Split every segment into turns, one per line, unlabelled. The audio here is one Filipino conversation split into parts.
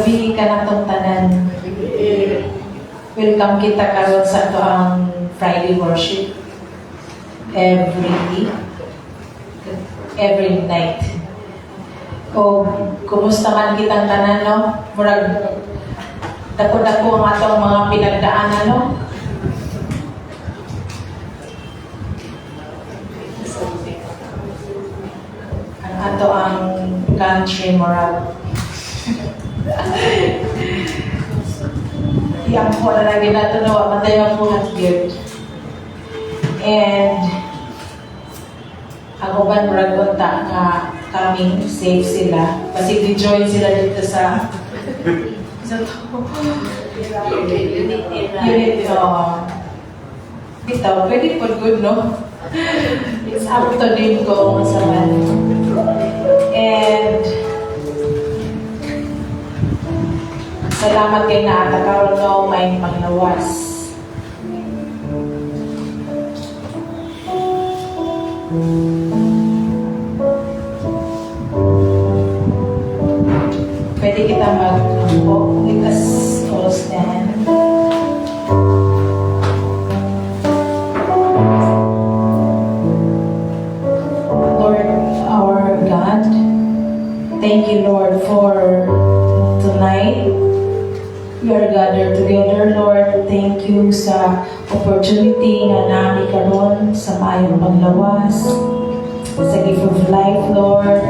gabi ka na itong tanan. Welcome kita karon sa ito ang Friday worship. Every night. O, kumusta man kitang tanan, no? Murag, dako-dako ang atong mga pinagdaanan, no? Ang ato ang country, murag. Yang po na lagi nato na matay ang buhat good. And ang uban muragunta nga kaming safe sila. Kasi di-join sila dito sa unit. Bitaw, pwede po good, no? It's up to din ko masaman. And salamat kay naatakaw no may panglawas. Pwede kita mag-po. Likas oras na. Lord, our God, thank you, Lord, for tonight. We are gathered together, Lord. Thank you sa opportunity nga nami karon sa maayong paglawas, sa gift of life, Lord,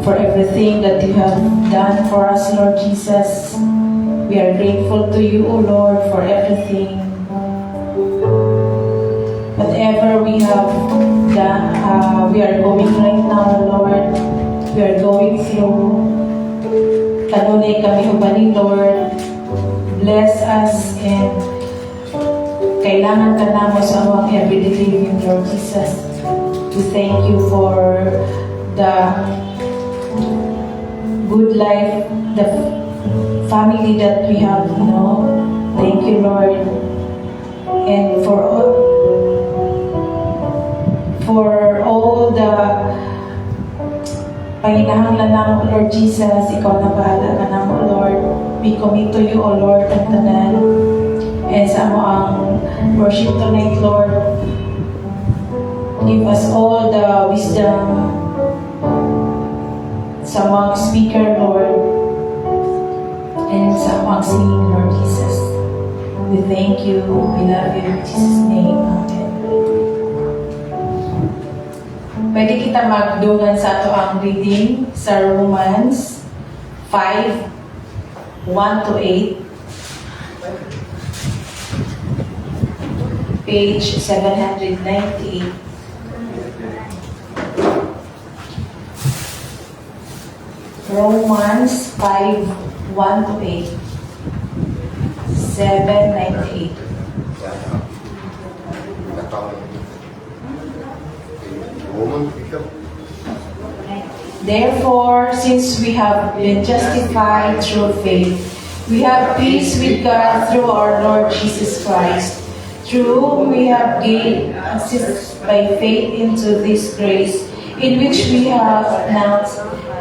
for everything that you have done for us, Lord Jesus. We are grateful to you, O Lord, for everything. Whatever we have done, we are going right now, Lord. We are going through. Kanunay kami ubanin, Lord. Bless us and kailangan ka namin sa awang everyday living, Lord Jesus. We thank you for the good life, the family that we have, you know. Thank you, Lord. And for all the panginahanglan namin, Lord Jesus, ikaw na bahala ka namin, Lord. We commit to you, O Lord, ang tanan. And sa mo ang worship tonight, Lord. Give us all the wisdom sa mga speaker, Lord. And sa mga singing, Lord Jesus. We thank you. We love you. In Jesus' name. Amen. Pwede kita magdugan sa ito ang reading sa Romans 5, 1 to 8. Page 798. Romans 5, 1 to 8. 798. Therefore, since we have been justified through faith, we have peace with God through our Lord Jesus Christ, through whom we have gained access by faith into this grace, in which we have now,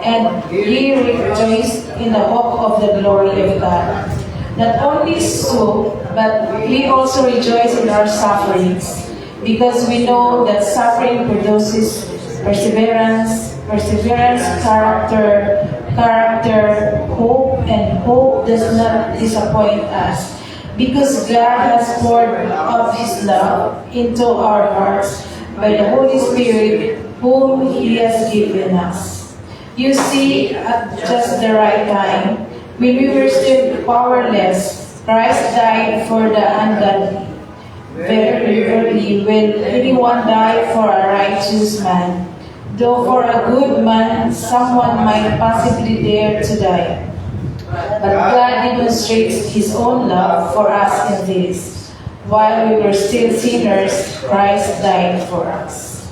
and ye rejoice in the hope of the glory of God. Not only so, but we also rejoice in our sufferings, because we know that suffering produces perseverance, character, hope, and hope does not disappoint us, because God has poured out His love into our hearts by the Holy Spirit, whom He has given us. You see, at just the right time, when we were still powerless, Christ died for the ungodly. Verily, will anyone die for a righteous man? Though for a good man, someone might possibly dare to die. But God demonstrates His own love for us in this: while we were still sinners, Christ died for us.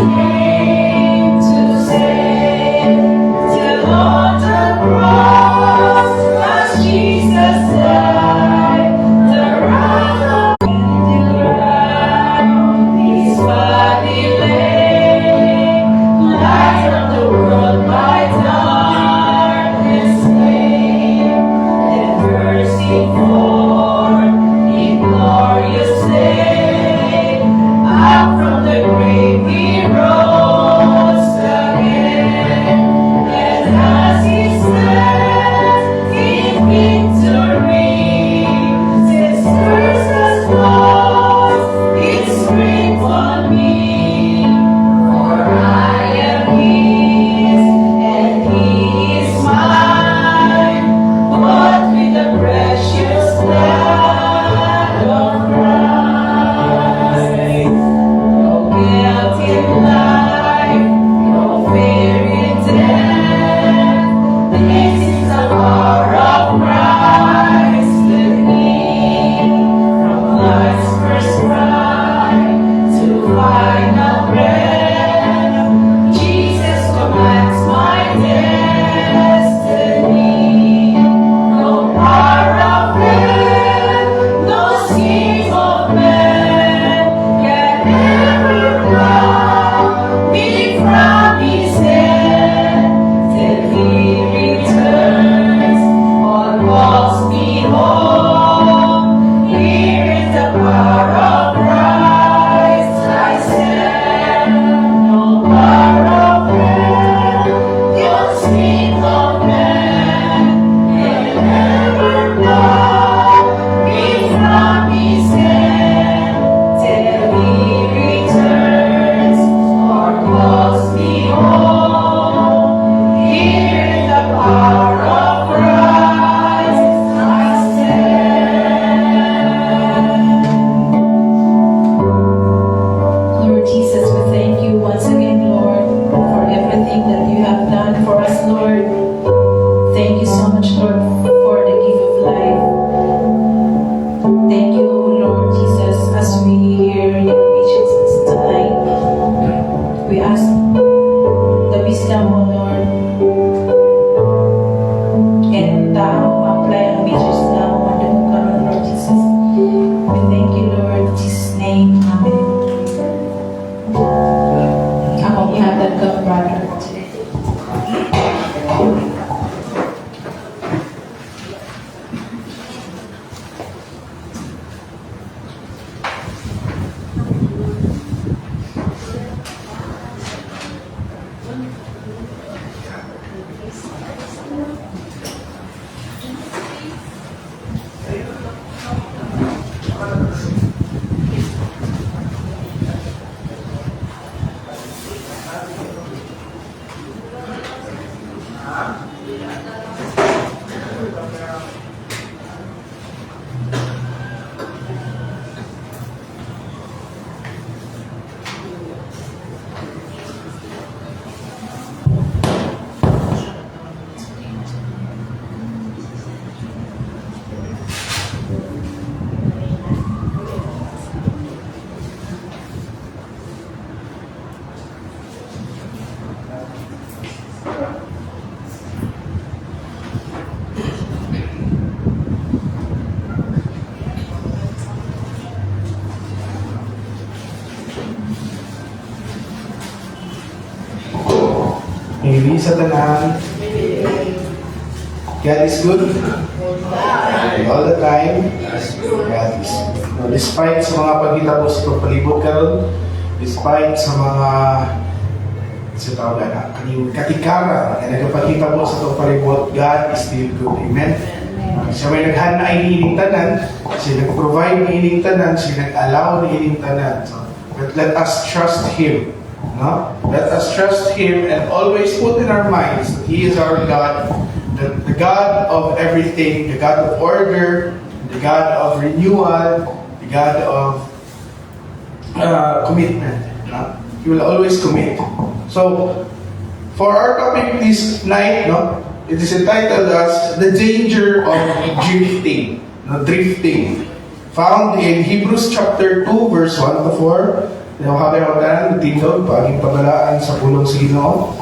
came to save. Till on the cross, as Jesus died, the wrath of around His body lay. Light of the world by darkness slain, and mercy poured in glorious day. Up from the grave He rose again, and as He stands in victory, His curse has lost its grip on me. For I am His, and He is mine, bought with the precious blood of Christ. No guilt in life, no fear in death. This is the power of Christ with me. From life's first cry to final breath, Jesus commands my destiny. No power of hell, no scheme of man can ever rob me from His hand. Till He returns, all calls me home. Here is the power of Christ I stand. No power of hell, no scheme of man can ever rob me from His hand. Till He returns, or calls me home. Here in the power of Christ I stand. Lord Jesus, we thank you once again, Lord, for everything that you have done for us, Lord. Thank you so much, Lord, for the gift of life. Thank you, Lord Jesus, as we hear your patience tonight. We ask the wisdom, O Lord, and apply ang messages na mo karon, Lord Jesus. We thank you, Lord, in Jesus' name. Amen. Ako ihatag ka, brother.
Maybe sa tanan. God is good. All the time. God is good. No, despite sa mga paghitabo sa palibot karon, despite sa mga sa tawag na katikara na nagpakitabo sa itong palibot, God is still good. Amen? Siya may naghana ay ining tanan, siya nag-provide ng ining tanan, siya nag-allow ng ining tanan. So, let us trust Him. No? Let us trust Him and always put in our minds that He is our God, the God of everything, the God of order, the God of renewal, the God of commitment. No? He will always commit. So, for our topic this night, no, it is entitled as The Danger of Drifting. No, drifting. Found in Hebrews chapter 2, verse 1 to 4, Nawahabi ako tanan, tindog, paging pagalaan sa pulong sa Ginoo.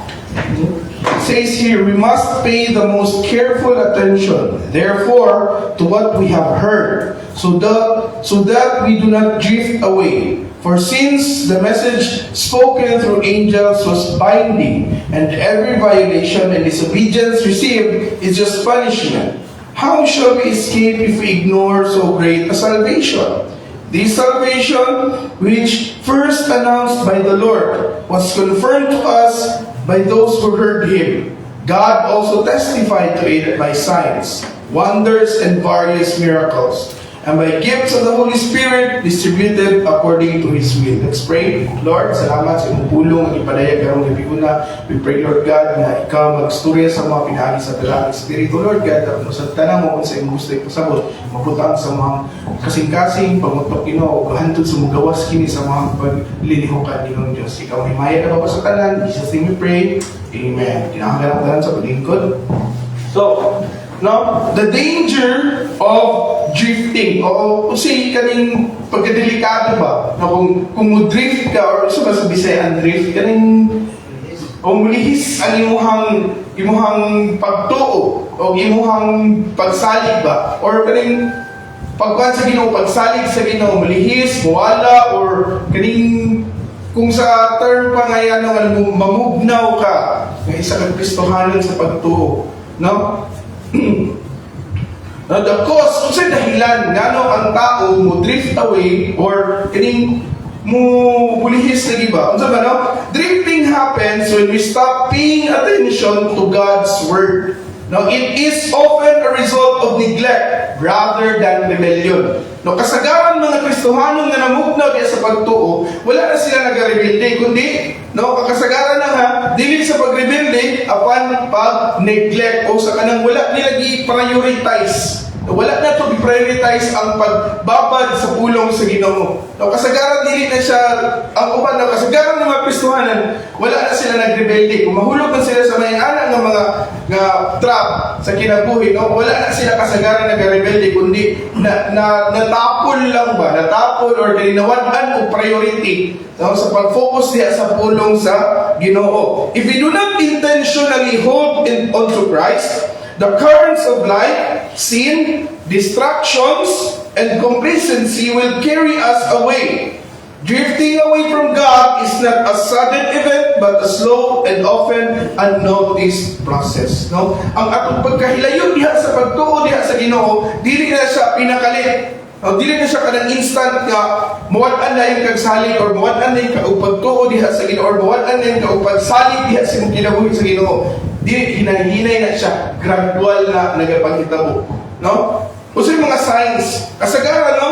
It says here, we must pay the most careful attention, therefore, to what we have heard, so that we do not drift away. For since the message spoken through angels was binding, and every violation and disobedience received is just punishment, how shall we escape if we ignore so great a salvation? This salvation, which first announced by the Lord, was confirmed to us by those who heard Him. God also testified to it by signs, wonders, and various miracles, and by gifts of the Holy Spirit distributed according to His will. Let's pray. Lord, salamat sa imong pulong ang ipadayag karong gabi una. We pray, Lord God, na ikaw magstorya sa mga pinagi sa dalang Espiritu, Lord God, at sa tanang mo kung sa imong gusto ipasabot, mabutang sa mga kasing-kasing, pagmutok Ginoo, hantod sa mugawas kini sa mga paglilihukan ng Diyos. Ikaw may maya ka pa sa tanan. In Jesus' name we pray. Amen. Kinakagalang tanan sa paglingkod. So, now, the danger of drifting, o kasi kaning pagkadelikado ba, na kung mo-drift ka, or isa ba sa Bisayan drift, kaning o mulihis ang imuhang pagtuo, o imuhang pagsalig ba, or kaning pagkuhan sa Ginoo, pagsalig sa Ginoo, mulihis, muwala, or kaning kung sa term pa ngayon, mamugnaw ka, ng isa kang Kristohanon sa pagtuo, no? Now, the cause, kung sa'y dahilan nga ang tao mo drift away or kaning mo bulihis na iba. Ano ba, no? Drifting happens when we stop paying attention to God's Word. Now, it is often a result of neglect rather than rebellion. No, kasagaran mga Kristohanon na namugnaw diya sa pagtuo, wala na sila nag-rebelde, kundi, no, kasagaran na nga, dili sa pag-rebelde, apan pag-neglect o sa kanang wala nila i-prioritize. Wala na to i-prioritize ang pagbabad sa pulong sa Ginoo. No, kasagaran dili na siya, ang uban na kasagaran ng mga Kristohanan, wala na sila nag-rebelde. Kung mahulog na sila sa mayan-ana ng mga trap sa kinabuhi, no, wala na sila kasagaran nag-rebelde, kundi natapol lang ba? Natapol or ginawanan o priority, no, sa pag-focus diya sa pulong sa Ginoo. If we do not intentionally hold onto Christ, the currents of life, sin, distractions, and complacency will carry us away. Drifting away from God is not a sudden event, but a slow and often unnoticed process. No? Ang atong pagkahilayon diha sa pagtuo diha sa Ginoo, dili na siya pinakalit. Dili na siya kanang instant nga mawad-an na yung kagsalig or mawad-an na yung kaupagtuo diha sa Ginoo or mawad-an na yung kaupagsalig diha sa kinabuhi sa Ginoo. Dili hinay-hinay na siya, gradual na nagapangitabo, no? Usa yung mga signs, kasagaran, no?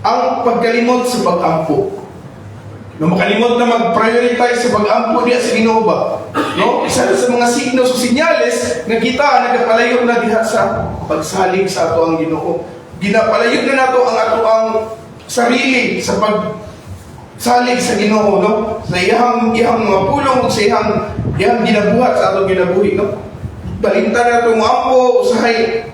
Ang pagkalimot sa pag-ampo. No, makalimot na mag-prioritize sa pag-ampo diha sa Ginoo ba? No? Isa sa mga signos o sinyales na kita nagapalayo na diha sa pagsalig sa ato ang Ginoo. Ginapalayo na nato ang ato ang sarili sa pagsalig sa Ginoo, no? Sa iyang mga pulong, sa iyang ginabuhat sa atong ginabuhi, no? Balintan na itong ampo, usahay,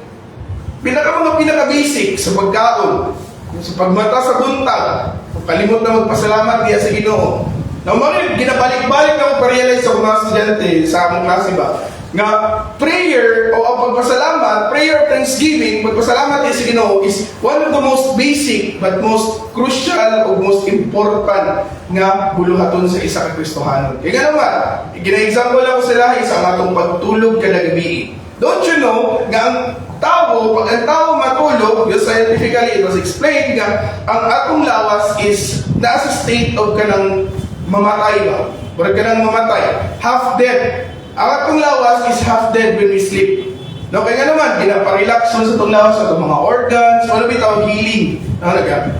pinaka-basic sa pagkaon, sa pagmata sa buntag, kalimot na magpasalamat diya sa Ginoo. Now, mga ginabalik-balik na ako pa-realize sa mga estudyante sa among klase ba, nga prayer o ang pagpasalamat, prayer of thanksgiving, pagpasalamat diya sa Ginoo is one of the most basic but most crucial o most important nga buluhaton sa isa ka Kristohanon. Kaya nga naman, gina-example ako sila sa atong pagtulog kada gabi. Don't you know, nga ang pag ang tao matulog, scientifically it was explained nga, ang atong lawas is nasa state of kanang mamatay ba? Or kanang mamatay. Half dead. Ang atong lawas is half dead when we sleep. No, kaya nga naman, ginaparelax sa itong lawas, sa itong mga organs, wala bitaw healing. No,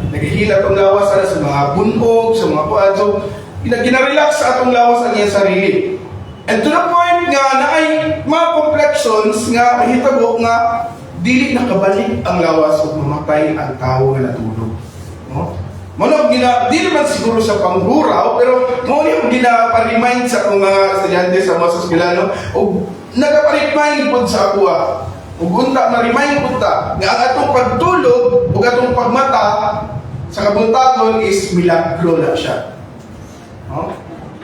nag-heal atong lawas sa mga bunog, sa mga kuwan. So, ginarelax sa atong lawas ang iyang sarili. And to the point nga na ay mga complexions nga mahitabo nga dili nakabalik ang lawas o mamatay ang tao nga natulog. No? Dili man siguro sa panghuraw, pero muna yung gina-remind sa akong mga estudyante sa mga soskulano, o nagapa-remind po sa ako o gunta, ma-remind po ta, nga ang atong pagtulog o atong pagmata sa kabuntagon is milagro na siya.
No?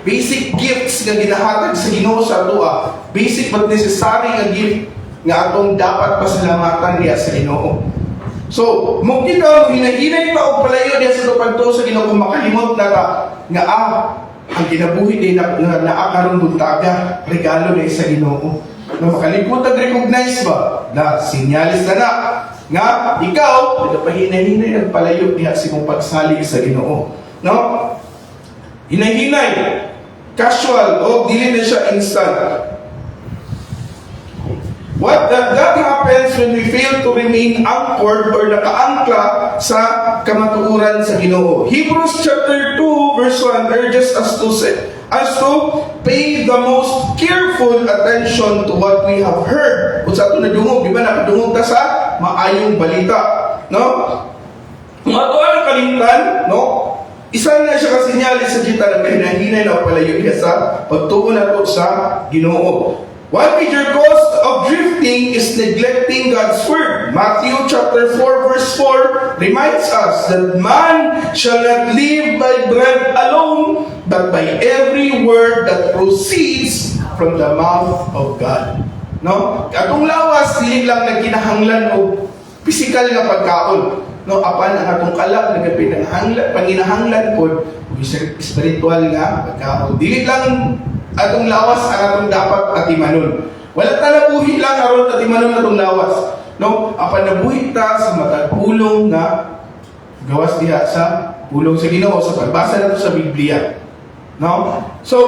Basic gifts nga ginahatag sa Ginoo sa atua. Basic but necessary nga gift nga atong dapat pasalamatan diha sa Ginoo. So, mo kita hinahinay pa og palayo diha sa pagtuo sa Ginoo kung makalimot na ka nga ang kinabuhi din na naakaron buntaga regalo ni sa Ginoo. Na makalimutan recognize ba na sinyalis na nga ikaw nagapahinay-hinay nagpalayo diha sa imong pagsalig sa Ginoo. No? Hinay-hinay, casual o dili na siya instant. That happens when we fail to remain anchored or nakaangkla sa kamatuoran sa Ginoo. Hebrews chapter 2 verse 1 urges us to pay the most careful attention to what we have heard. Kung sa ito nadungog, di ba nakadungog ta sa maayong balita. No? Kung ato ang kalimtan, no? Isa na siya kasinyalis sa kita na kahinahinay na palayo niya sa pagtuon nato sa Ginoo. One major cause of drifting is neglecting God's word. Matthew chapter 4 verse 4 reminds us that man shall not live by bread alone, but by every word that proceeds from the mouth of God. No? Atong lawas, dili lang nagkinahanglan o physical nga pagkaon. No, apan ang atong kalak panginahanglan pod spiritual nga pagkaon. Dili lang atong lawas ang atong dapat atimanon. Wala ta nabuhi lang aron atimanon atong lawas. No, apan nabuhi ta sa matag pulong nga gawas diha sa pulong sa Ginoo sa pagbasa nato sa Biblia. No? So,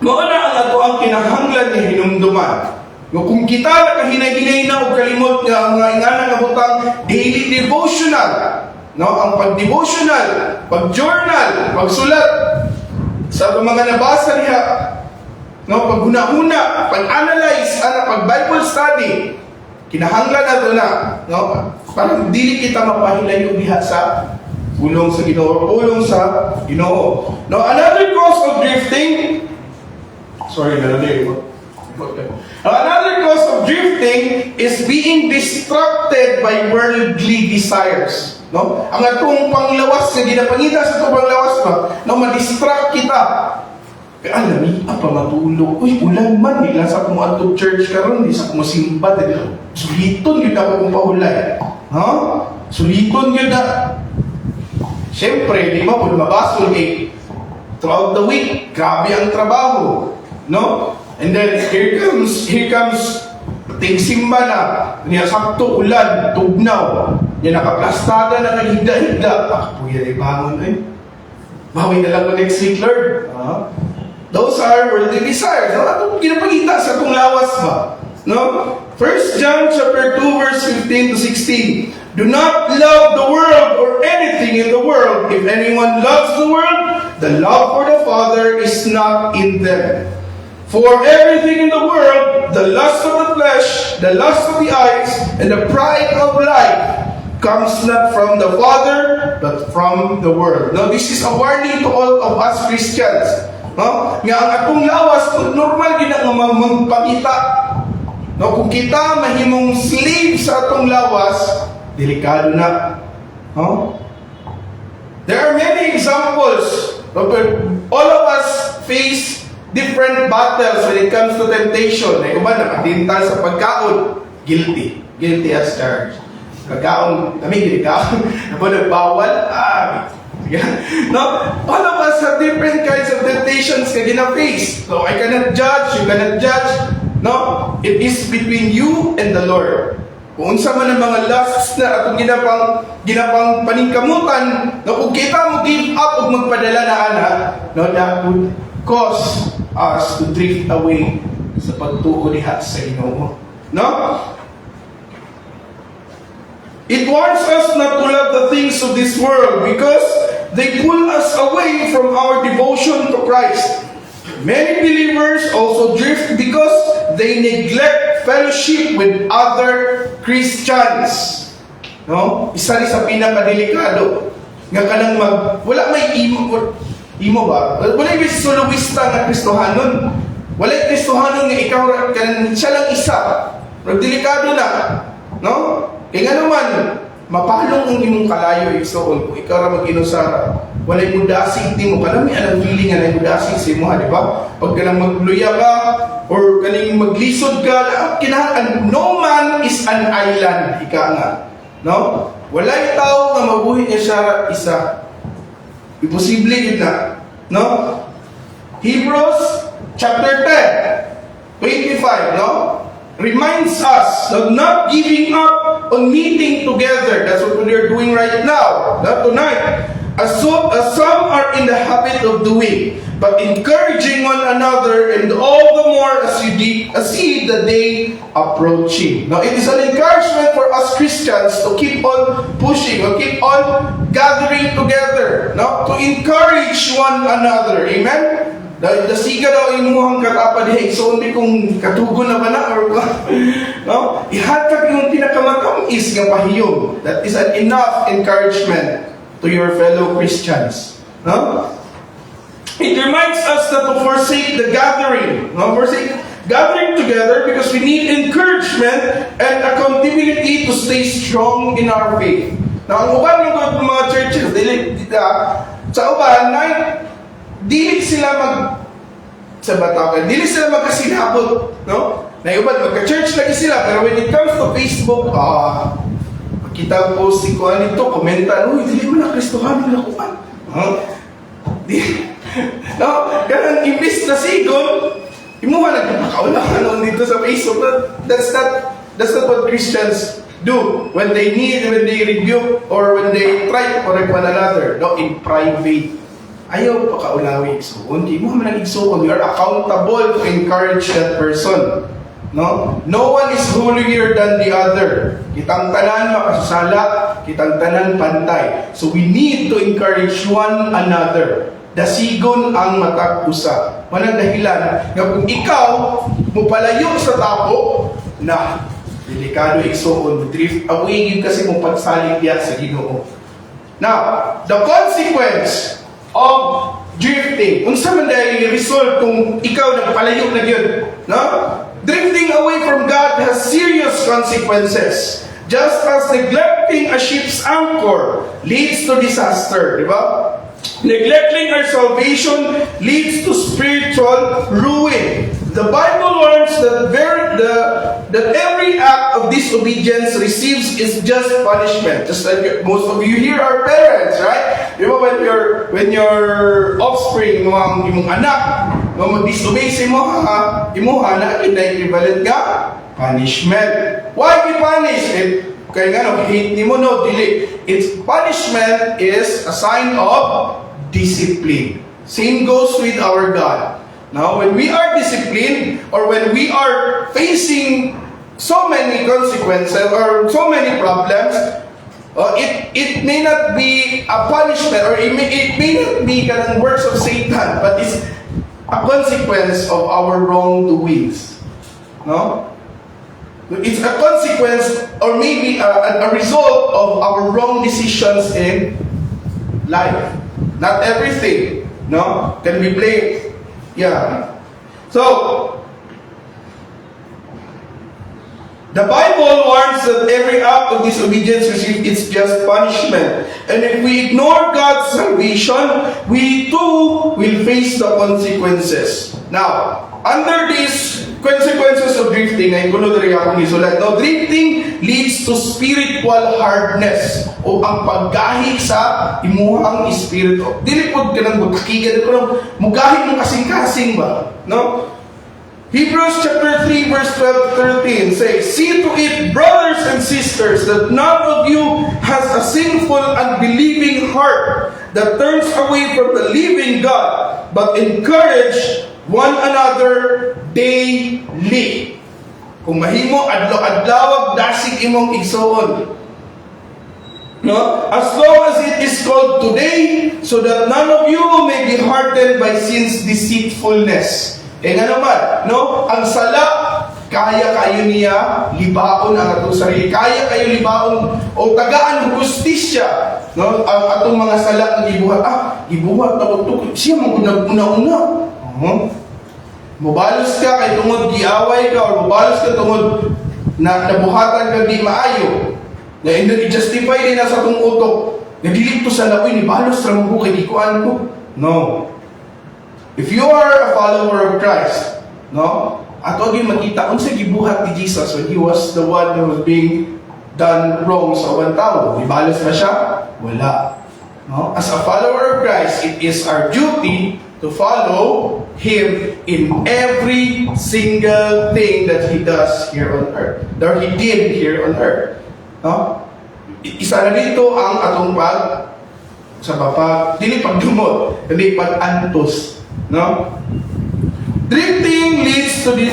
mao na ang ato ang kinahanglan ni hinumduman. No, kung kita nakahinay-hinay na o kalimot nga ang ingana nga butang daily devotional, no, ang pag-devotional, pag-journal, pagsulat sa mga nabasa niya, no, paghuna-huna, pag-analyze, pag-Bible study, kinahanglan na ito na, no, parang dili kita mapahilayo diha sa pulong sa Ginoo, pulong sa Ginoo. No, another cause of drifting, another cause of drifting is being distracted by worldly desires. No? Ang atong panglawas nga ginapangita sa atong panglawas ba, no, ma-distract kita. Kaya alam ni, apa matulog? Uy, ulan man, nila sa kung atong church karon, di sa kung simba, suliton yun ako kung pahulay. Ha? Suliton yun na. Siyempre, di ba, kung mabasol throughout the week, grabe ang trabaho. No? And then, here comes tingsimba na, niya sakto, ulan, tugnaw, niya nakaplastada na naghigda-higda. Yan ay bangon eh. Bawi na lang next week, Lord. Those are worldly desires. Ano ginapagita sa kung lawas ba? No? 1 John chapter 2 verse 15 to 16. Do not love the world or anything in the world. If anyone loves the world, the love for the Father is not in them. For everything in the world, the lust of the flesh, the lust of the eyes, and the pride of life comes not from the Father, but from the world. Now, this is a warning to all of us Christians. No? Nga ang atong lawas, normal ginang magpakita. No? Kung kita mahimong slave sa atong lawas, delikado na. No? There are many examples. All of us face different battles when it comes to temptation. Ay uban nakatintal sa pagkaon, guilty as charged. Pagkaon, kami ginikaon, ako nagbawal, no? All of us have different kinds of temptations na gina-face. So I cannot judge, you cannot judge. No? It is between you and the Lord. Kung unsa man ang mga lusts na atong ginapang paningkamutan, no, kung kita mo give up ug magpadala na ana, no, that would cause us to drift away sa pagtuo diha sa Ginoo. No? It warns us not to love the things of this world because they pull us away from our devotion to Christ. Many believers also drift because they neglect fellowship with other Christians. No? Isa rin sa pinakadelikado. Nga kanang wala may imo ba? Wala may soloista na Kristohanon. Wala Kristohanon nga ikaw kanang siya lang isa. Pero delikado na. No? Kaya nga naman, mapalong ang imong kalayo igsoon kung ikaw ra mag-inusara. Walay mudasig ti mo kalami anang feeling nga nay mudasig sa imo, di ba? Pag kanang magluya ka or kaning maglisod ka, kinahanglan no man is an island, ika nga. No? Walay tao nga mabuhi niya siya isa. Imposible yun na. No? Hebrews chapter 10, 25, no? Reminds us of not giving up on meeting together. That's what we're doing right now, not tonight. As some are in the habit of doing, but encouraging one another, and all the more as you see the day approaching. Now, it is an encouragement for us Christians to keep on pushing, or keep on gathering together, no? To encourage one another. Amen? Dasiga daw imuhang katapad, hey, so hindi kung katugon na ba na, or no? Ihatag yung pinakamatamis ng pahiyong. That is an enough encouragement to your fellow Christians. No? It reminds us that to forsake the gathering. No? Forsake gathering together because we need encouragement and accountability to stay strong in our faith. Now, ang uban ng mga churches, sa uban, dili sila dili sila magkasinabot, no? Naiuban, magka-church lagi sila, pero when it comes to Facebook, kita po si Kuan ito, komenta, uy, dili mo na Kristohanin na Kuan. No? Ganun, imbis na sigon, imuha nagpapakaulahan dito sa Facebook. That's not what Christians do when they rebuke, or when they try to correct one another. No, in private. Ayaw pakaulawi igsoon. Di mo man igsoon. We are accountable to encourage that person. No one is holier than the other. Kitang tanan makasala, kitang tanan pantay. So we need to encourage one another. Dasigon ang matag usa. Manang dahilan nga kung ikaw mupalayo sa tapo na delikado igsoon, drift away gyud kasi mo pagsalig diya sa Ginoo. Now, the consequence of drifting, unsa man dahil result kung ikaw nagpalayo na gyud, no? Drifting away from God has serious consequences. Just as neglecting a ship's anchor leads to disaster, di ba? Neglecting our salvation leads to spiritual ruin. The Bible warns that every act of disobedience receives its just punishment. Just like most of you here are parents, right? Di ba when your offspring, imong anak, mag-disobey sa imuha na equivalent nga punishment. Why be punished? Kaya nga, hate ni mo, no, dili. Its punishment is a sign of discipline. Same goes with our God. Now, when we are disciplined, or when we are facing so many consequences, or so many problems, it may not be a punishment, or it may not be kanang works of Satan, but it's a consequence of our wrongdoings. No? It's a consequence, or maybe a result of our wrong decisions in life. Not everything, no, can be blamed. Yeah. So, the Bible warns that every act of disobedience receives its just punishment. And if we ignore God's salvation, we too will face the consequences. Now, under these consequences of drifting, ay gulo diri akong isulat. Now, drifting leads to spiritual hardness, o ang paggahi sa imuhang espiritu. Dili pod ka nang magkakigan ko nang mugahi mo kasing-kasing ba? No? Hebrews chapter 3 verse 12-13 says, "See to it, brothers and sisters, that none of you has a sinful, unbelieving heart that turns away from the living God, but encourage one another daily." Kung mahimo adlaw-adlawag dasig imong igsoon. No? As long as it is called today, so that none of you may be hardened by sin's deceitfulness. Nga naman, no? Ang sala, kaya kayo niya libaon ang atong sarili. Kaya kayo libaon o tagaan ng justisya. No? Ang atong mga sala na gibuhat na ito. Siya una-una. Mubalos ka kay tungod giaway ka, or mubalos ka tungod na nabuhatan ka di maayo. Na i-justify din na sa itong utok. Nagilip to sa lawi, ni balos lang ko, kay ikuan ko. No. If you are a follower of Christ, no? Ato yung makita kung sa gibuhat ni Jesus when He was the one who was being done wrong sa ubang tao. Ibalos ba siya? Wala. No? As a follower of Christ, it is our duty to follow Him in every single thing that He does here on earth. Or He did here on earth. No? Isa na dito ang atong sa baba, dili pagdumot, hindi pag-antos. No? Drifting leads to this.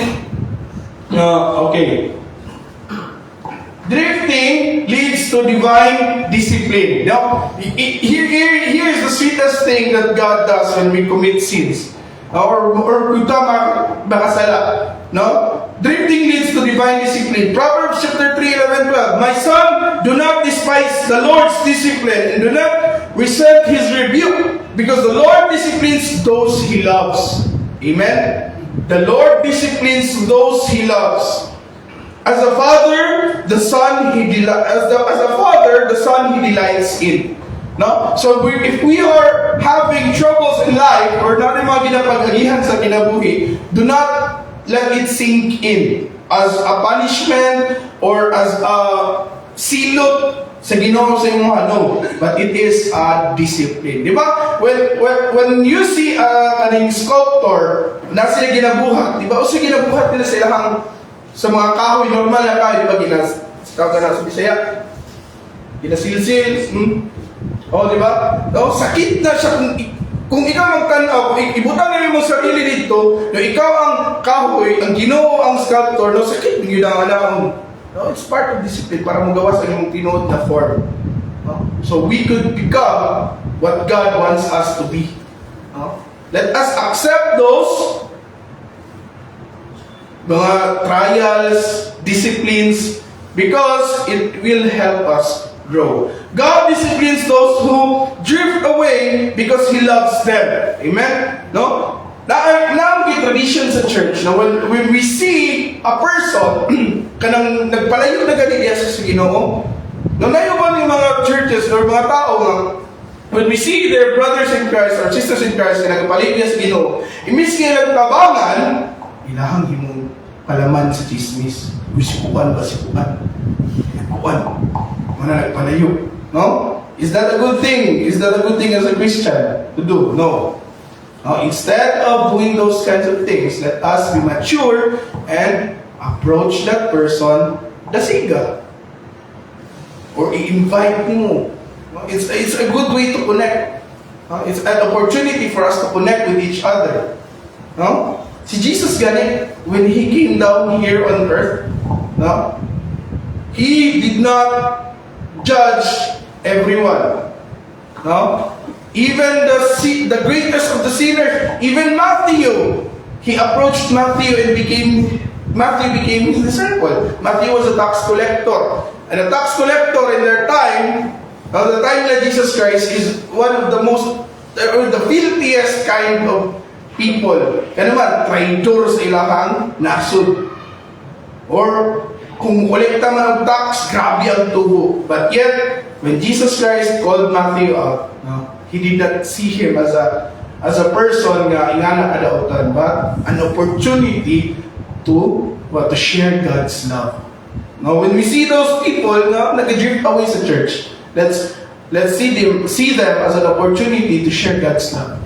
Drifting leads to divine discipline. Now, here's the sweetest thing that God does when we commit sins. Or kung tama, makasala. No? Drifting leads to divine discipline. Proverbs chapter 3, 11, 12. My son, do not despise the Lord's discipline and do not resent His rebuke, because the Lord disciplines those He loves. Amen? The Lord disciplines those He loves. As a father, the son He delights in. No? So if we are having troubles in life or natin mga ginapagagihan sa kinabuhi, do not let it sink in as a punishment or as a silot sa Ginoo sa imong no, but it is a discipline. Di ba? When you see kaning sculptor na sila ginabuhat, di ba? O sila ginabuhat nila sa mga kahoy, normal na kahoy, di ba? Tawag na sa Bisaya. Ginasilsil. O, di ba? O, sakit na siya kung ikaw magtanaw, kung ibutang na mo sarili dito, no, ikaw ang kahoy, ang Ginoo ang sculptor, no, sakit yung ang alam. No, it's part of discipline para magawa sa inyong tinuod na form. No? So we could become what God wants us to be. No? Let us accept those mga trials, disciplines, because it will help us grow. God disciplines those who drift away because He loves them. Amen? No? Now may tradition sa church na when we see a person kanang nagpalayo na ganit sa Ginoo, nayo ba ng mga churches or mga tao nga when we see their brothers in Christ or sisters in Christ na nagpalayo sa Ginoo, imbis nga nagtabangan, ilahang himong palaman sa chismis. Sikuan ba sikuan? Sikuan. Mana nagpalayo. No? Is that a good thing? Is that a good thing as a Christian to do? No. Now, instead of doing those kinds of things, let us be mature and approach that person dasiga. Or i-invite mo. It's a good way to connect. It's an opportunity for us to connect with each other. No? Si Jesus ganit, when He came down here on earth, no? He did not judge everyone. No? Even the greatest of the sinners, even Matthew, he approached Matthew and Matthew became his disciple. Matthew was a tax collector. And a tax collector in their time, the time of Jesus Christ, is one of the the filthiest kind of people. Kaya naman, traitor sa ilahang nasod. Or, kung kolekta man ang tax, grabe ang tubo. But yet, when Jesus Christ called Matthew out, He did not see him as a person nga ingana kadautan, but an opportunity to share God's love. Now, when we see those people na nag-drift away sa church, let's see them as an opportunity to share God's love.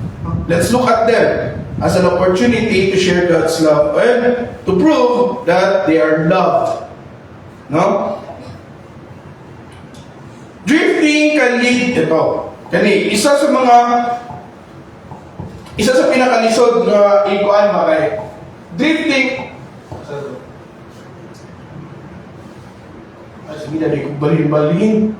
Let's look at them as an opportunity to share God's love and to prove that they are loved. No? Drifting can lead isa sa pinakalisod na ikuan makay drifting. Sige na di ko balhin.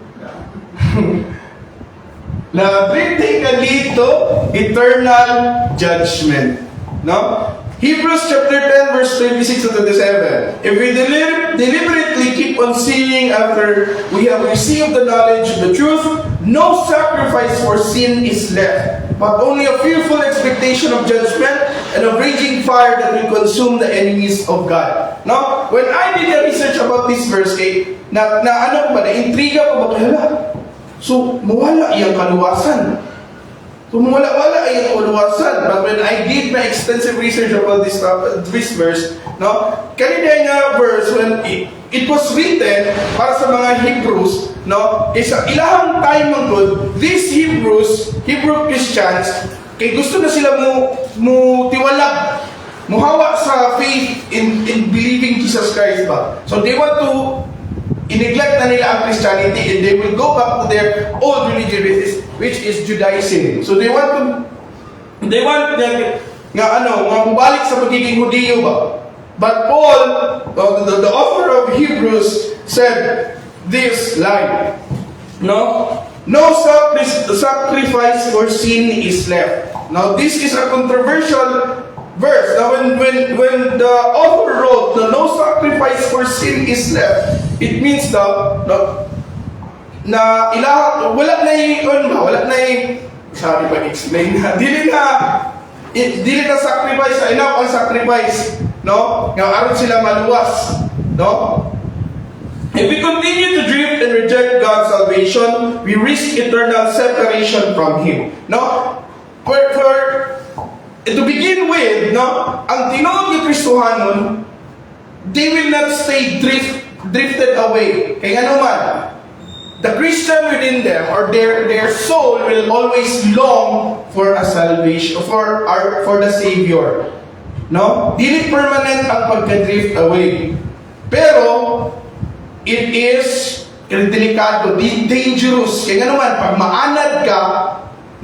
Na drifting can lead to eternal judgment. No? Hebrews chapter 10 verse 26 to 27. If we deliberately keep on sinning after we have received the knowledge of the truth, no sacrifice for sin is left, but only a fearful expectation of judgment and a raging fire that will consume the enemies of God. No? When I did the research about this verse, na-intriga ko ba, hala? So, mawala iyang kaluwasan. So, mawala iyang kaluwasan. But when I did my extensive research about this verse, no? Kanina nga verse, when it was written para sa mga Hebrews, no? Isa ilahang time ng God, these Hebrew Christians, kay gusto na sila mo tiwalag, muhawa sa faith in believing Jesus Christ ba. So they want to neglect na nila ang Christianity and they will go back to their old religion which is Judaism. So they want nga mabalik sa pagiging Hudiyo ba. But Paul, the author of Hebrews, said this line, no sacrifice for sin is left. Now this is a controversial verse. Now when the author wrote no sacrifice for sin is left, it means wala na sorry pa explain na dili na sacrifice enough ang sacrifice, no? Nga aron sila maluwas, no? If we continue to drift and reject God's salvation, we risk eternal separation from Him. No? To begin with, no, ang tinuod ni Kristohanon, they will not stay drifted away. Kaya nga naman, the Christian within them or their soul will always long for a salvation, for the Savior. No? Dili permanent ang pagka-drift away. Pero it is delikado, dangerous. Kaya nga naman, pag maanad ka,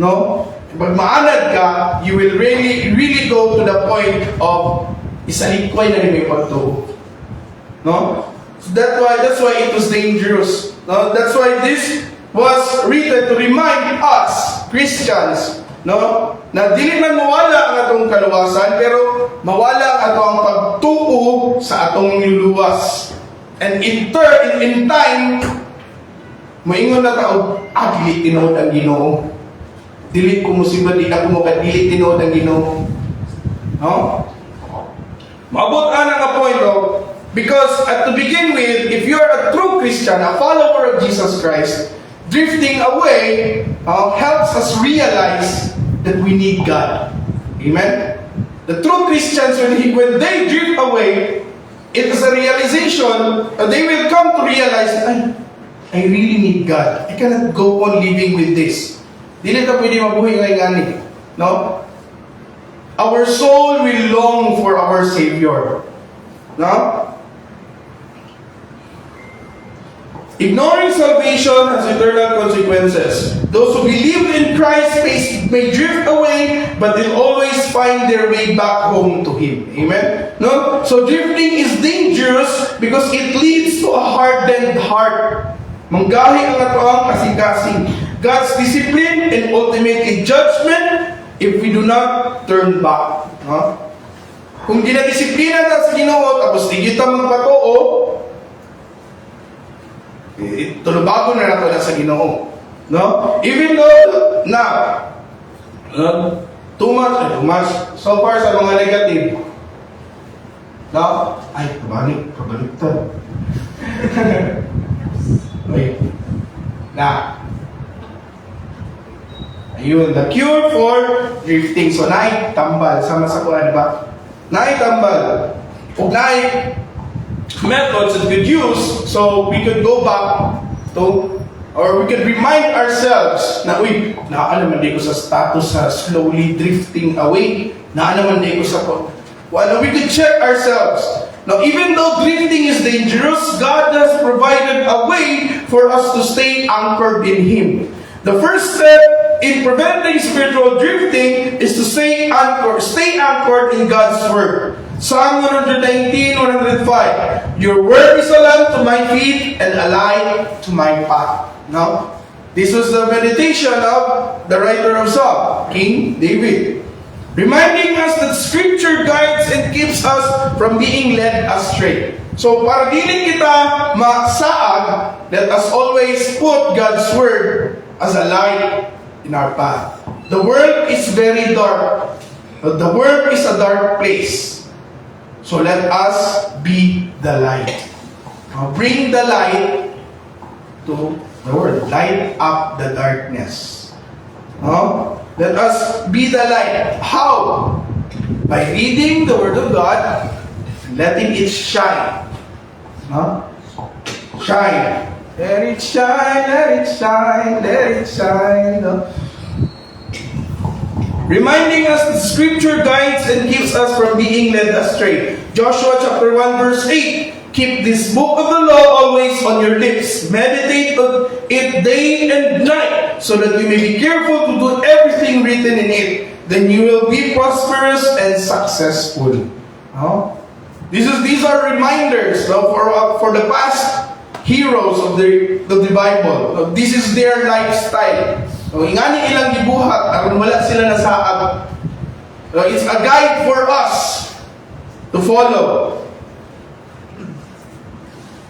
no? Pag maanad ka, you will really go to the point of isalikway na rin may pagtuo. No? So that's why it was dangerous. No? That's why this was written to remind us, Christians, no? Na dili man mawala ang atong kaluwasan, pero mawala ang atong pagtuo sa atong niluluwas. And in time, maingon na tao, dili tinuod ang Ginoo. Dili ko musiba, di ako mo dili tinuod ang Ginoo. No? Maabot nga point, because to begin with, if you're a true Christian, a follower of Jesus Christ, drifting away helps us realize that we need God. Amen? The true Christians, when they drift away, it is a realization, they will come to realize, I really need God. I cannot go on living with this. Dili ka pwede mabuhay ngayon. No? Our soul will long for our Savior. No? Ignoring salvation has eternal consequences. Those who believe in Christ may drift away, but they'll always find their way back home to Him. Amen? No? So drifting is dangerous because it leads to a hardened heart. Manggahi ang atoang kasing-kasing. God's discipline and ultimately judgment if we do not turn back. No? Kung ginadisiplina na sa Ginoo, tapos di kita magpatuo, tulubago na nato na sa Ginoo. No? Even though too much so far sa mga negative. No? Ay, pabalik to. Okay. Ayun, the cure for drifting. So, tambal. Sama sa kuha, di ba? Tambal. Kung methods that we could use so we could go back to, or we could remind ourselves na, naman di ko sa status sa slowly drifting away. Naman di ko sa, we could check ourselves. Now, even though drifting is dangerous, God has provided a way for us to stay anchored in Him. The first step in preventing spiritual drifting is to stay anchored in God's Word. Psalm 119, 105. Your word is a lamp to my feet and a light to my path. Now, this was the meditation of the writer of Psalm, King David. Reminding us that Scripture guides and keeps us from being led astray. So, para dili kita masaag, let us always put God's Word as a light in our path. The world is very dark. But the world is a dark place. So let us be the light. Now bring the light to the world. Light up the darkness. No? Let us be the light. How? By reading the Word of God, letting it shine. No? Shine. Let it shine, let it shine, let it shine. No? Reminding us that Scripture guides and keeps us from being led astray. Joshua chapter 1 verse 8. Keep this book of the law always on your lips. Meditate on it day and night, so that you may be careful to do everything written in it. Then you will be prosperous and successful. No? These are reminders, no, for the past heroes of the Bible. This is their lifestyle. So, ingani ilang gibuhat aron wala sila nasaad. So, it's a guide for us to follow.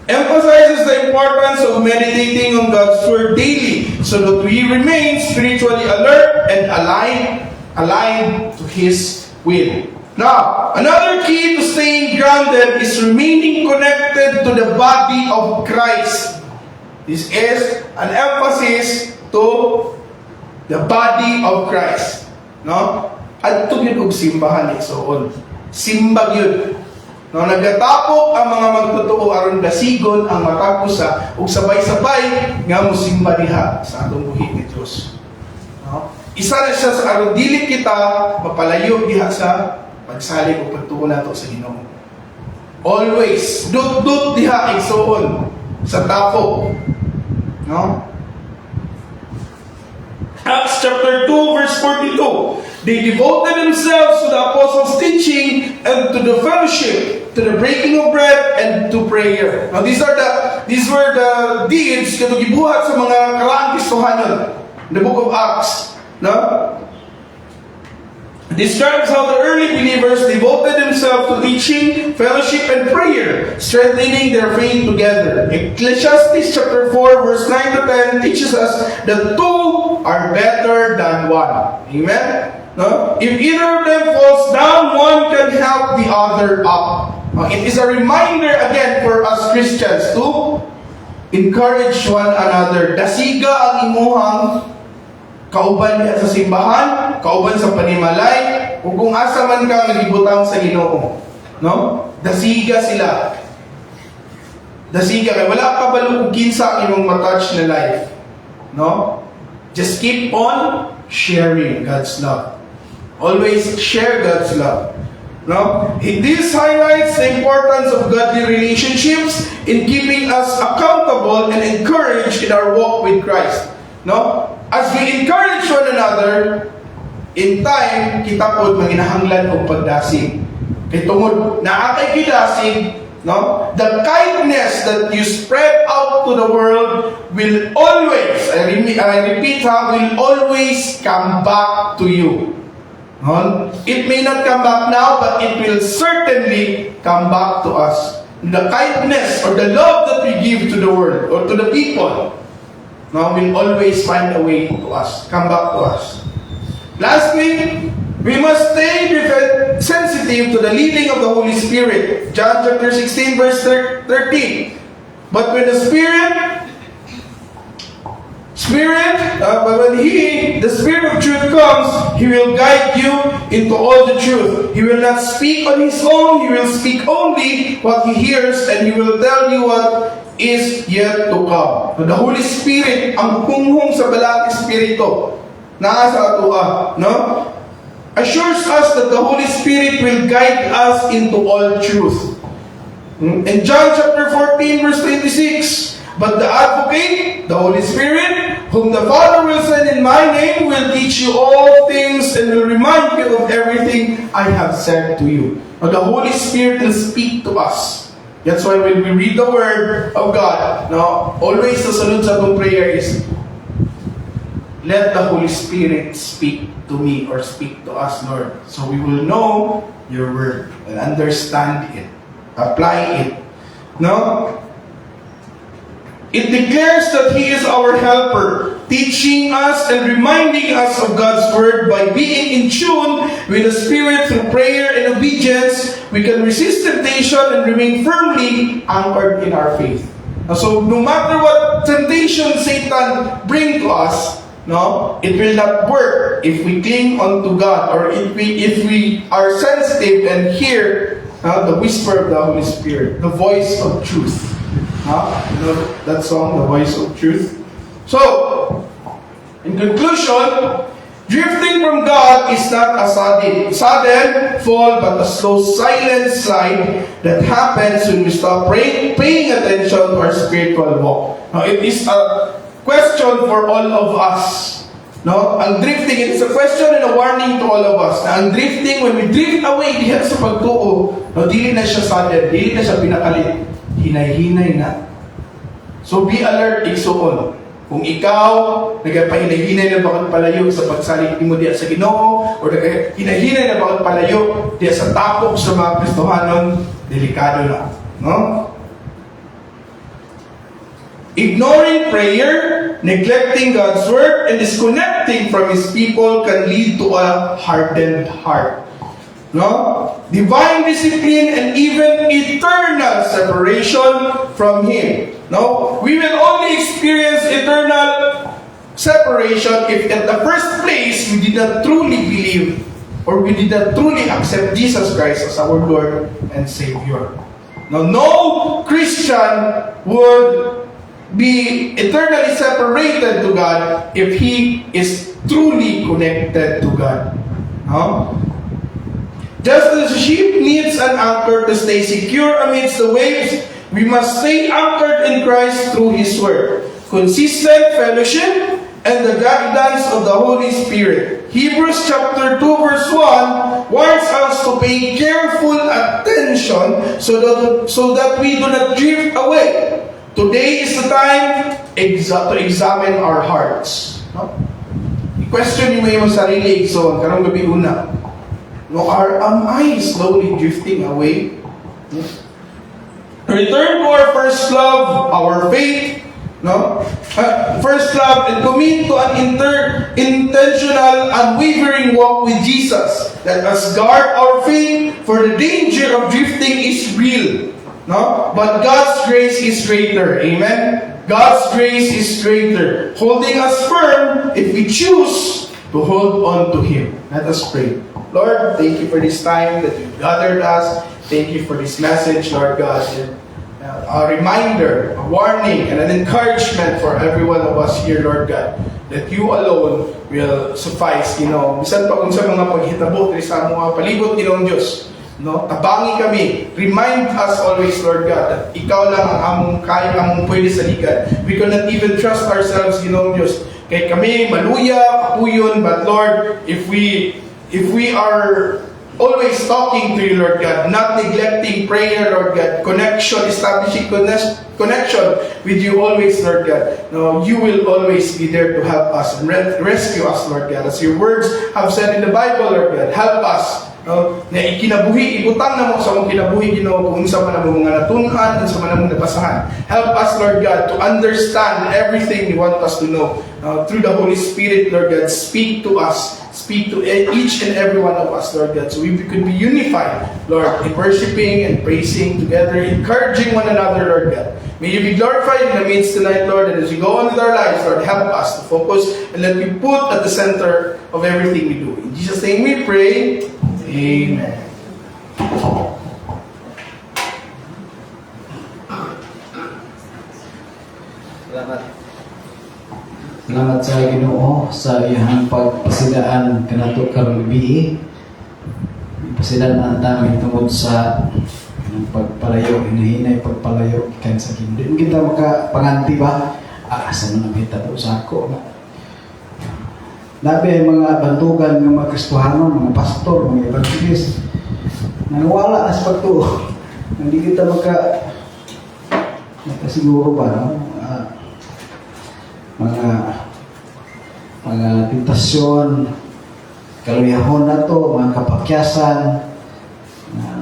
Emphasizes the importance of meditating on God's Word daily so that we remain spiritually alert and aligned to His will. Now, another key to staying grounded is remaining connected to the body of Christ. This is an emphasis to the body of Christ. No? At yun og simbahan igsoon. Simbag yun. No, nagatapok ang mga magtotoo aron dasigon ang matapusa ug sabay-sabay nga mosimba diha sa atong buhi ni Dios. No? Isa na siya sa aron dili kita mapalayo diha sa pagsalig o pagtuo nato sa Ginoo. Always dut diha igsoon sa tapok. No? Acts chapter 2 verse 42. They devoted themselves to the apostles' teaching and to the fellowship, to the breaking of bread and to prayer. Now these were the deeds na gibuhat sa mga karaang Kristohanon in the book of Acts. No? Describes how the early believers devoted themselves to teaching, fellowship, and prayer, strengthening their faith together. Ecclesiastes chapter 4 verse 9 to 10 teaches us that two are better than one. Amen? No? If either of them falls down, one can help the other up. It is a reminder again for us Christians to encourage one another. Dasiga ang imuhang kauban niya sa simbahan, kauban sa panimalay, o kung asa man ka nagibutang sa Ginoo. No? Dasiga sila. Dasiga kay wala ka balo kung kinsa ang imong matouch na life. No? Just keep on sharing God's love. Always share God's love. No? This highlights the importance of godly relationships in keeping us accountable and encouraged in our walk with Christ. No? As we encourage one another, in time, kita po manginahanglan o pagdasig. Kaya tungod na akay kidasig, no? The kindness that you spread out to the world will always, I repeat will always come back to you. No? It may not come back now, but it will certainly come back to us. The kindness or the love that we give to the world or to the people, no, will always find a way to us, come back to us. Lastly, we must stay sensitive to the leading of the Holy Spirit. John chapter 16 verse 13. But when the Spirit of truth comes, He will guide you into all the truth. He will not speak on His own, He will speak only what He hears, and He will tell you what is yet to come. So the Holy Spirit, ang hunghong sa balang Espiritu, naa sa atua, no? Assures us that the Holy Spirit will guide us into all truth. In John chapter 14 verse 26, but the Advocate, the Holy Spirit, whom the Father will send in my name, will teach you all things and will remind you of everything I have said to you. Now the Holy Spirit will speak to us. That's why when we read the Word of God, no, always the salute sa itong prayer is, let the Holy Spirit speak to me or speak to us, Lord. So we will know your Word and understand it, apply it. No? It declares that He is our helper, teaching us and reminding us of God's Word. By being in tune with the Spirit through prayer and obedience, we can resist temptation and remain firmly anchored in our faith. So no matter what temptation Satan bring to us, no, it will not work if we cling onto God, or if we are sensitive and hear the whisper of the Holy Spirit, the voice of truth. You know that song, The Voice of Truth? So, in conclusion, drifting from God is not a sudden fall, but a slow, silent slide that happens when we stop paying attention to our spiritual walk. Now, it is a question for all of us. No? Ang drifting, it is a question and a warning to all of us. Na ang drifting, when we drift away diyan sa pagtuo, no, dili na siya sudden, dili na siya pinakalit. Hinay-hinay na. So be alert, igsuon. Kung ikaw, nagpahinay-hinay na bakit palayo sa pagsalig mo diya sa Ginoo, o nagpahinay-hinay na bakit palayo diya sa tapok sa mga Kristohanon, delikado na. No? Ignoring prayer, neglecting God's Word, and disconnecting from His people can lead to a hardened heart. No? Divine discipline and even eternal separation from Him. No? We will only experience eternal separation if at the first place we did not truly believe or we did not truly accept Jesus Christ as our Lord and Savior. Now, no Christian would be eternally separated to God if he is truly connected to God. No? Just as a ship needs an anchor to stay secure amidst the waves, we must stay anchored in Christ through His Word, consistent fellowship, and the guidance of the Holy Spirit. Hebrews chapter 2 verse 1 warns us to pay careful attention so that we do not drift away. Today is the time to examine our hearts. No? I-question mo yung sarili, so karong gabi una. No, am I slowly drifting away? Return to our first love, our faith, no? First love, and commit to an intentional, unwavering walk with Jesus. Let us guard our faith, for the danger of drifting is real, no? But God's grace is greater. Amen? God's grace is greater, holding us firm if we choose to hold on to Him. Let us pray. Lord, thank you for this time that you've gathered us. Thank you for this message, Lord God. A reminder, a warning, and an encouragement for every one of us here, Lord God, that you alone will suffice. Bisan pa kung sa mga paghitabo sa mga palibot, Ginoong Diyos. No? Tabangi kami. Remind us always, Lord God, that ikaw lang ang among kaya, among pwede sa ligan. We cannot even trust ourselves, Ginoong Diyos. Kaya kami maluya, kapuyon, but Lord, if we are always talking to you, Lord God, not neglecting prayer, Lord God, establishing connection with you always, Lord God. No, you will always be there to help us and rescue us, Lord God. As your words have said in the Bible, Lord God, help us. No, na ikinabuhi, ibutang na mo sa mong kinabuhi, Ginoo, kung sa man mong mga natunan, sa man mong nabasahan. Help us, Lord God, to understand everything you want us to know. Through the Holy Spirit, Lord God, speak to us. Speak to each and every one of us, Lord God, so we could be unified, Lord, in worshiping and praising together, encouraging one another, Lord God. May you be glorified in the midst tonight, Lord, and as we go on with our lives, Lord, help us to focus and let you put at the center of everything we do. In Jesus' name we pray. Amen.
Salamat sa Ginoo sa iyang pagpasidaan kanato karong gabi. Pasidaan ang dami tungod sa pagpalayo, hinahinay pagpalayo kan sa hindi. Kita makapanganti ba? Asa na nakita po sa ako. Labi ay mga bantugan ng mga Kristohano, mga pastor, mga evangelist. Nanawala sa pagtuo. Hindi kita makasiguro ba, no? Mga tentasyon, kaluyahon na to, mga kapakyasan,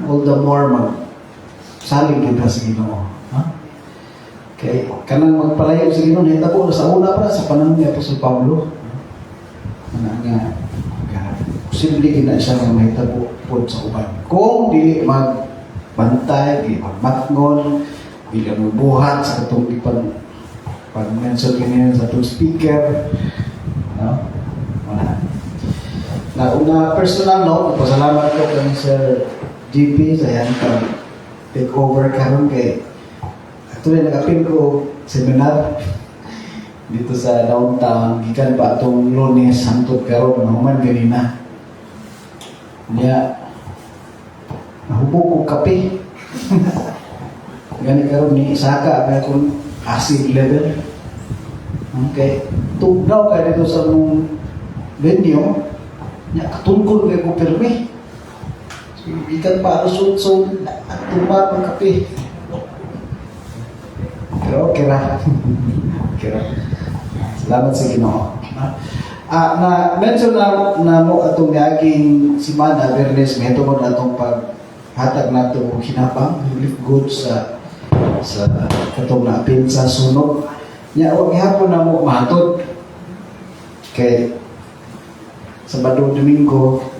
all the more magsalig kita sa Ginoo. Kay kanang magpalayo sa Ginoo nahitabo na sa una pa sa panahon ni Apostol Pablo. Nga posible gina siya nga mahitabo pod sa uban. Kung dili magbantay, di magmatngon, dili magbuhat sa katong pag-mention kini sa atong speaker, no? Wala. Na una personal no, pasalamat ko kay Sir GP sa yan take over karon kay actually nag-appeal ko seminar dito sa downtown gikan pa atong Lunes hangtod karon nahuman ganina niya nahubog ko kape gani karon ni saka kaya kung acid level okay tugnaw ka dito sa mong venue niya katungkol kay ko permi ikan pa alusot at tumar ng kape. Pero okay ra. Okay ra. Salamat sa Ginoo. Na-mention na mo atong niaging simana, Bernes, may tungod atong paghatag nato og hinapang, relief goods sa katong naapil sa sunog. Nya wag gihapon na mo mahatod. Kay Sabado Domingo,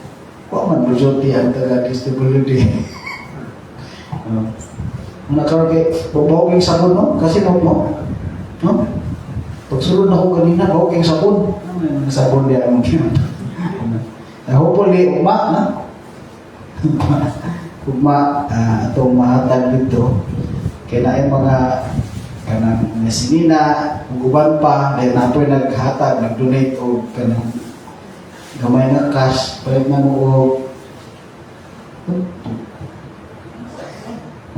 wa man majority ang taga-DSWD. Nakaragay, bawaging sabon, no? Kasi no? Pagsulod na ko kanina, bawaging sabon. Sabon niya ang mga hopefully, na? Itong mahatag dito, kaya na yung mga kanang nasinina, uban pa, dahil na po'y naghatag, nag-donate o kanang gamay na cash, pwede na mo o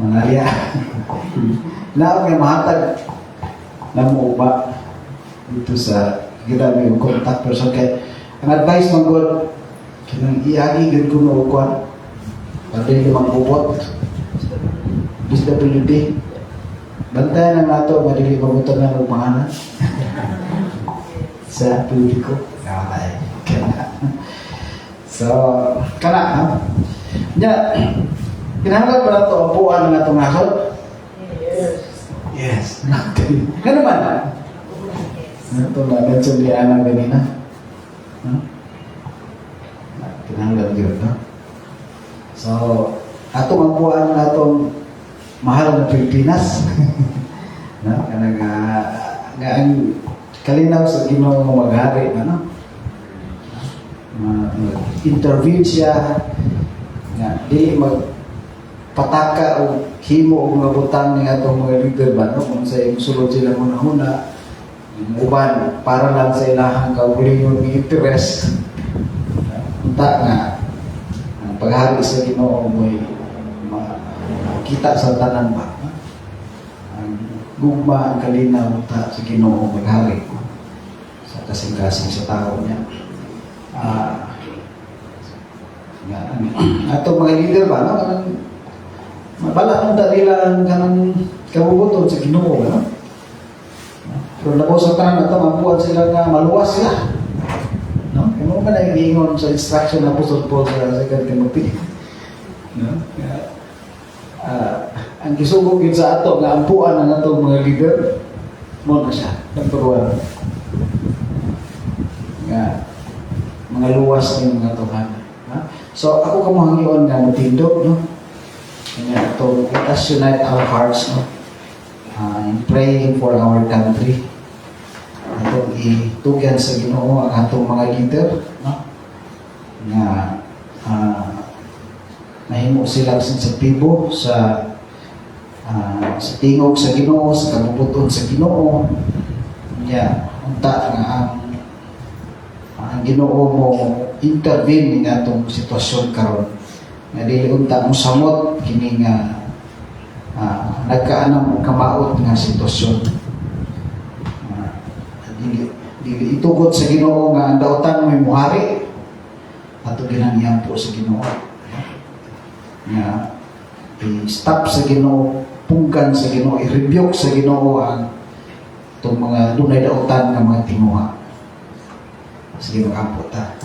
manalya. Na may mahatag na mo ba dito sa kita may contact person kay ang advice mo God kinang iagi gid ko no kwan pwede yung magubot DSWD bantayan na nato madili mabutan na ng pangalan sa publiko okay. So kana nya kinahanglan ba nato ang buwan ng atong nasod? Yes. Ganun man. Ito na mention ni Ana ganina. Kinahanglan yun, no? So, atong ang buwan ng atong mahal na Pilipinas. No? Kanang ang kalinaw sa Ginoo mo maghari, ano? Intervene siya nga di magpataka o himo o mga butang ni atong mga leader ba no kung sa sulod sila muna uban para lang sa ilahang kaugalingon ng interest unta nga ang paghari sa Ginoo mo'y makita sa tanan ba ang gugma ang kalinaw unta sa Ginoo maghari sa kasing-kasing sa tao niya. Ato mga leader ba no kanang mabala nung nila kanang kabubuton sa Ginoo no pero labo sa tanan ato mabuhat sila nga maluwas sila no kung man ay giingon sa instruction na Apostol Paul sa 2 Timothy no ang gisugod gid sa ato nga ampuan ang atong mga leader mo na siya number 1 nga mga luwas ng mga tuhan. So, ako kamuhangyon nga matindog, no? Kanya ito, let us unite our hearts, no? In praying for our country. Ito, itugyan sa Ginoo ang atong mga leader, no? Nga, mahimo silang sensitibo sa tingog sa Ginoo, sa kabubuton sa Ginoo. Kanya, unta nga ang Ginoo mo intervene ng atong sitwasyon karon nga dili unta mo samot kini nga nagkaanam kamaot nga sitwasyon dili itugot sa Ginoo nga ang dautan mo muhari ato ginaniyang po sa Ginoo nga i-stop sa Ginoo pungkan sa Ginoo i-rebuke sa Ginoo ang itong mga dunay dautan nga mga tinguha. Sige, mag-ampot ta.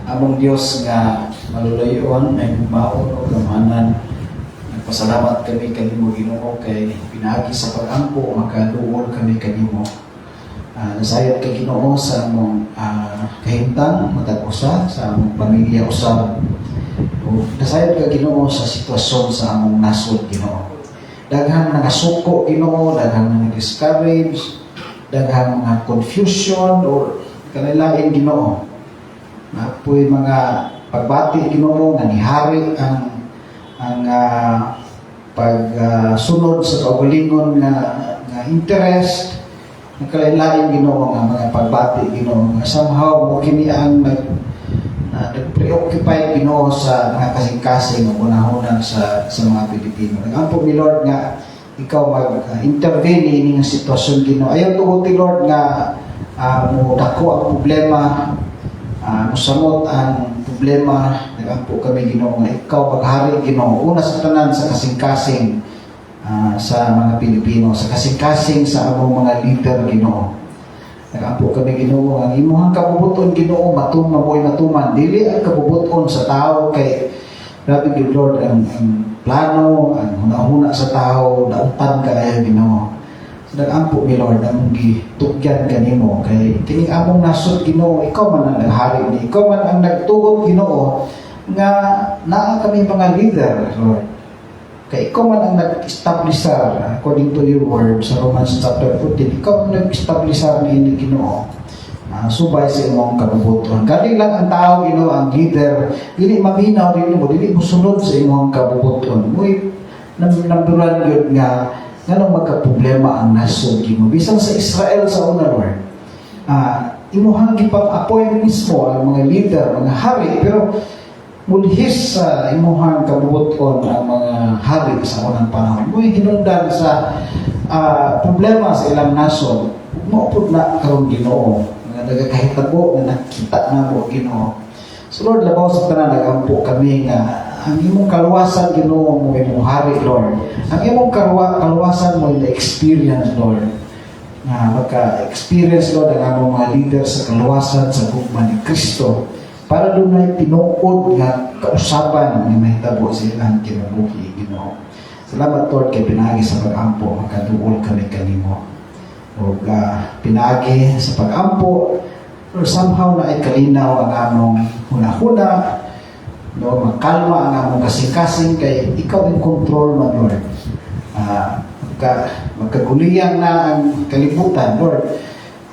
among Dios nga malulayon ay maon o gamanan. Nagpasalamat kami kanimo Ginoo kay pinaagi sa pag-ampo makaduol kami kanimo. Nasayod ka Ginoo sa among kahimtang matag usa sa among pamilya usab. Nasayod ka Ginoo sa sitwasyon sa among nasod Ginoo. Daghang mga suko Ginoo, daghang mga discourage, daghang mga confusion or kanilain Ginoo. Apoy mga pagbati Ginoo nga nihari ang pagsunod sa kaugalingon nga interest ng kalain-lain Ginoo nga mga pagbati Ginoo nga somehow mo kini ang nag-preoccupy Ginoo sa mga kasing-kasing ng unahunan sa mga Pilipino. Nag-ampo mi Lord nga ikaw mag-intervene ini nga sitwasyon Ginoo. Ayaw tuguti Lord nga mo dako ang problema, musamot ang problema. Nag-ampo kami Ginoo nga ikaw maghari Ginoo. Una sa tanan sa kasing-kasing sa mga Pilipino, sa kasing-kasing sa among mga leader Ginoo. Nag-ampo kami Ginoo ang imuhang kabubuton Ginoo matuman dili ang kabubuton sa tao kay grabe gyud Lord ang plano ang hunahuna sa tao daotan kaayo Ginoo. So nag-ampo mi Lord ang gitugyan kanimo kay kini among nasod Ginoo ikaw man ang naghari ni ikaw man ang nagtugot Ginoo nga naa kami mga leader Lord. Kaya ikaw man ang nag-establisar according to your word sa Romans chapter 14, ikaw ang nag-establisar ni ini Ginoo. Subay sa imong kabubuton. Kani lang ang tao Ginoo ang leader, dili maminaw din mo, dili mosunod sa imong kabubuton. Muy namduran gyud nga nganong magka-problema ang nasod Ginoo. Bisan sa Israel sa una Lord. Imuhang gipang-appoint mismo ang mga leader, mga hari, pero mulhis sa imuhang kabubuton ang mga hari sa unang panahon. Muy hinungdan sa problema sa ilang nasod. Maupod na karon Ginoo. Nga nagakahitabo nga nakita na mo Ginoo. So Lord, labaw sa tanan nagampo kami nga ang imong kaluwasan Ginoo mo imong hari Lord. Ang imong kaluwasan mo na experience Lord. Nga magka-experience Lord ang among mga leader sa kaluwasan sa gugma ni Kristo. Para doon ay tinuod nga kausapan nga mahitabo sa ilang kinabuhi Ginoo. Salamat Lord kay pinagi sa pag-ampo makaduol kami kanimo. O pinagi sa pag-ampo or somehow na ay kalinaw ang among hunahuna no makalma ang among kasing-kasing kay ikaw in control man Lord. Magkaguliyan na ang kalibutan Lord.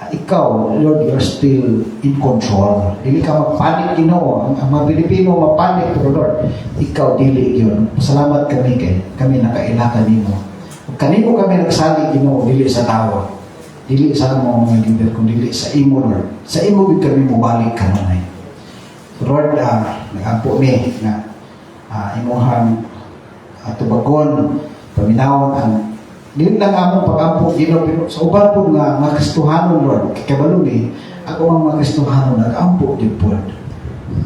Ikaw, Lord, you're still in control. Dili ka magpanik Ginoo. Ang mga Pilipino mapanik, pero Lord, ikaw dili yun. Salamat kami kay kami nakaila kanimo. Kanimo kami nagsali Ginoo, dili sa tao. Dili sa mga leader, kung dili sa imo Lord. Sa imo gid kami mobalik kanunay. Lord, nagampo mi na imuhang tubagon, paminawon ang dili lang among pag-ampo Ginoo pero sa uban po nga mga Kristohanon Lord kabalo mi ako mga Kristohanon nag-ampo gyud pod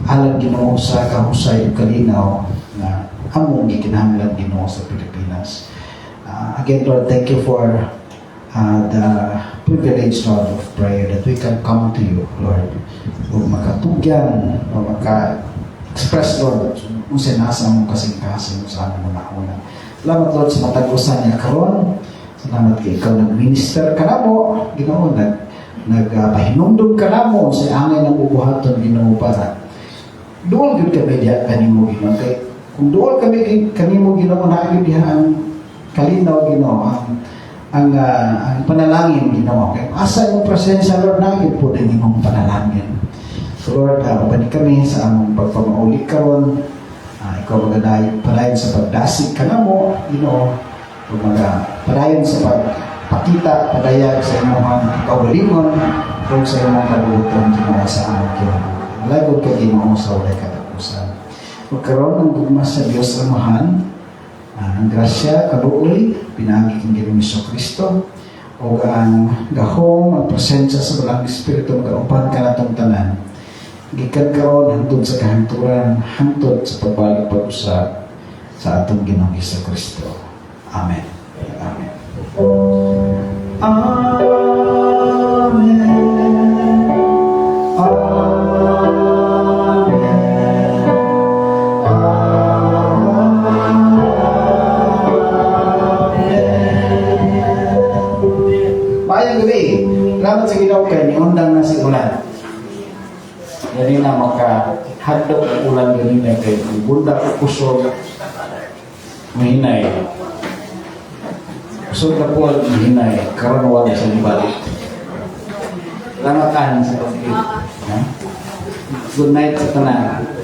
alang Ginoo sa kahusay ug kalinaw nga among gikinahanglan Ginoo sa Pilipinas. Again Lord, thank you for the privilege Lord of prayer that we can come to you Lord ug makatugyan o maka-express Lord kung sinasa mong kasing-kasing sa among una-una. Salamat Lord sa matagusan niya karon. Salamat kay ikaw nag-minister ka na mo, Ginoo, nagpahinumdum ka na mo sa angay ng ubuhaton Ginoo para duol gud kami diha kanimo Ginoo. Kay kung duol kami kanimo Ginoo na gyud diha ang kalinaw Ginoo ang panalangin Ginoo. Kay asa imong presensya Lord na gyud po din imong panalangin. So Lord, bani kami sa among pagpamauli karon. Ikaw magadayon padayon sa pagdasig ka na mo, Ginoo, o padayon sa pagpakita, padayag sa imong kaugalingon, o sa imong kabubuton Ginoo sa among kinabuhi. Malagod ka Ginoo sa walay katapusan. Magkaroon ng gugma sa Diyos Amahan, ang grasya, kabuoy, pinagi kang Ginoong Kristo, o ang gahom, ang presensya sa Balang Espiritu, magkaupan ka na itong tanan. Gikan karon hangtod sa kahangturan, hangtod sa pagbalik pag-usap sa atong Ginoong Kristo. Amen. Amen. Amen. Amen. salamat sa Ginoo kay niundang na si ulan. Dali na makahadlok ang ulan ganina kay bunda ko kusog mahinay. Kusog na po ang mahinay karon wala sa balik. Salamat sa pag-ibig. Good night sa tanan.